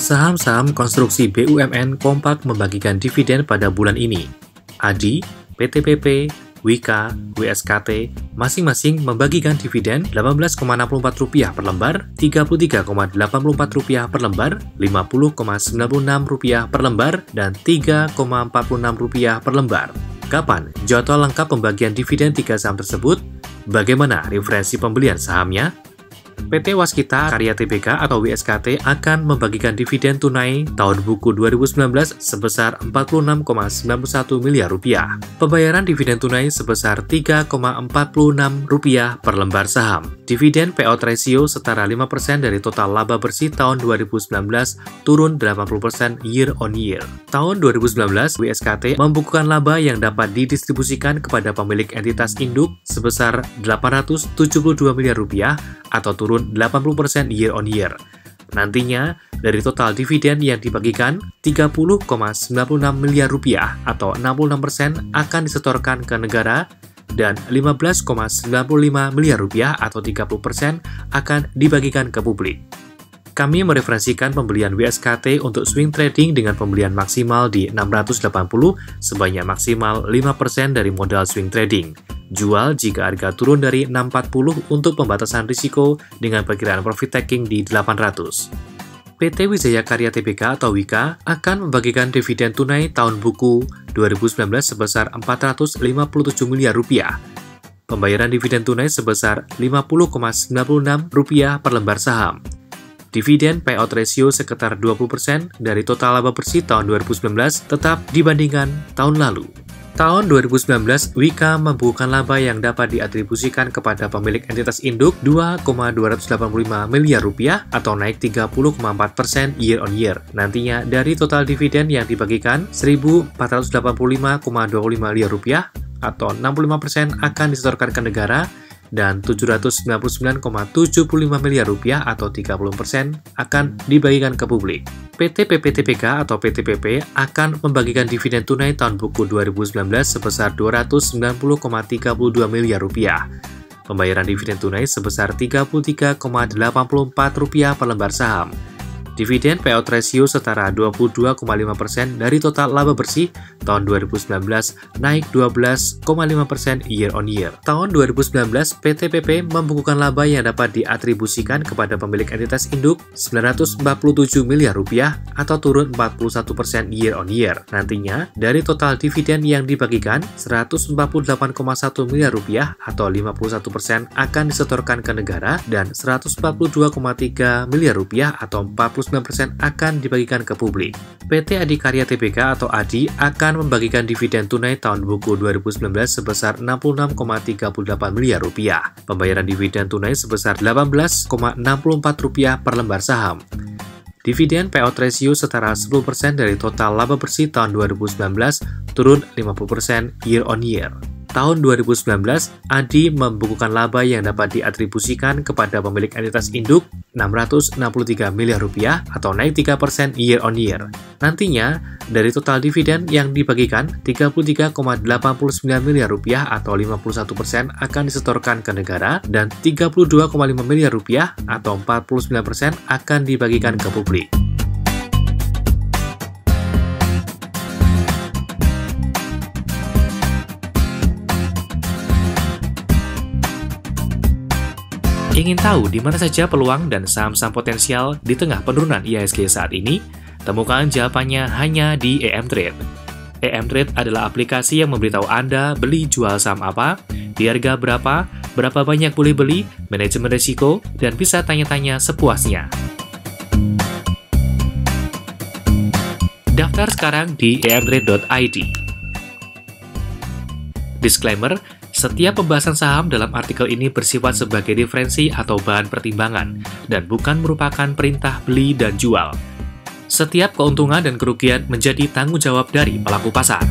Saham-saham konstruksi BUMN kompak membagikan dividen pada bulan ini. ADI, PTPP, Wika, WSKT masing-masing membagikan dividen Rp18,64 per lembar, Rp33,84 per lembar, Rp50,96 per lembar, dan Rp3,46 per lembar. Kapan jadwal lengkap pembagian dividen 3 saham tersebut? Bagaimana referensi pembelian sahamnya? PT Waskita Karya Tbk atau WSKT akan membagikan dividen tunai tahun buku 2019 sebesar Rp46,91 miliar. Pembayaran dividen tunai sebesar Rp3,46 per lembar saham. Dividen payout ratio setara 5% dari total laba bersih tahun 2019 turun 80% year on year. Tahun 2019, WSKT membukukan laba yang dapat didistribusikan kepada pemilik entitas induk sebesar Rp872 miliar atau turun 80% year on year. Nantinya, dari total dividen yang dibagikan, Rp30,96 miliar atau 66% akan disetorkan ke negara dan Rp15,95 miliar atau 30% akan dibagikan ke publik. Kami mereferensikan pembelian WSKT untuk swing trading dengan pembelian maksimal di 680 sebanyak maksimal 5% dari modal swing trading. Jual jika harga turun dari 640 untuk pembatasan risiko dengan perkiraan profit taking di 800. PT Wijaya Karya Tbk atau Wika akan membagikan dividen tunai tahun buku 2019 sebesar Rp457 miliar. Pembayaran dividen tunai sebesar Rp50,96 per lembar saham. Dividen payout ratio sekitar 20% dari total laba bersih tahun 2019 tetap dibandingkan tahun lalu. Tahun 2019, Wika membukukan laba yang dapat diatribusikan kepada pemilik entitas induk Rp2,285 miliar atau naik 30,4% year on year. Nantinya, dari total dividen yang dibagikan, Rp1.485,25 miliar atau 65% akan disetorkan ke negara dan Rp799,75 miliar atau 30% akan dibagikan ke publik. PT PP Tbk atau PTPP akan membagikan dividen tunai tahun buku 2019 sebesar Rp290,32 miliar. Pembayaran dividen tunai sebesar Rp33,84 per lembar saham. Dividen payout ratio setara 22,5% dari total laba bersih tahun 2019 naik 12,5% year on year. Tahun 2019, PTPP membukukan laba yang dapat diatribusikan kepada pemilik entitas induk Rp947 miliar atau turun 41% year on year. Nantinya, dari total dividen yang dibagikan, Rp148,1 miliar atau 51% akan disetorkan ke negara dan Rp142,3 miliar atau 49% akan dibagikan ke publik. PT Adikarya Tbk atau ADI akan membagikan dividen tunai tahun buku 2019 sebesar Rp66,38 miliar. Pembayaran dividen tunai sebesar Rp18,64 per lembar saham. Dividen payout ratio setara 10% dari total laba bersih tahun 2019 turun 50% year on year. Tahun 2019, ADI membukukan laba yang dapat diatribusikan kepada pemilik entitas induk Rp663 miliar atau naik 3% year on year. Nantinya, dari total dividen yang dibagikan, Rp33,89 miliar atau 51% akan disetorkan ke negara dan Rp32,5 miliar atau 49% akan dibagikan ke publik. Ingin tahu di mana saja peluang dan saham-saham potensial di tengah penurunan IHSG saat ini? Temukan jawabannya hanya di EM Trade. EM Trade adalah aplikasi yang memberitahu Anda beli jual saham apa, di harga berapa banyak boleh beli, manajemen risiko, dan bisa tanya-tanya sepuasnya. Daftar sekarang di emtrade.id. Disclaimer, setiap pembahasan saham dalam artikel ini bersifat sebagai referensi atau bahan pertimbangan dan bukan merupakan perintah beli dan jual. Setiap keuntungan dan kerugian menjadi tanggung jawab dari pelaku pasar.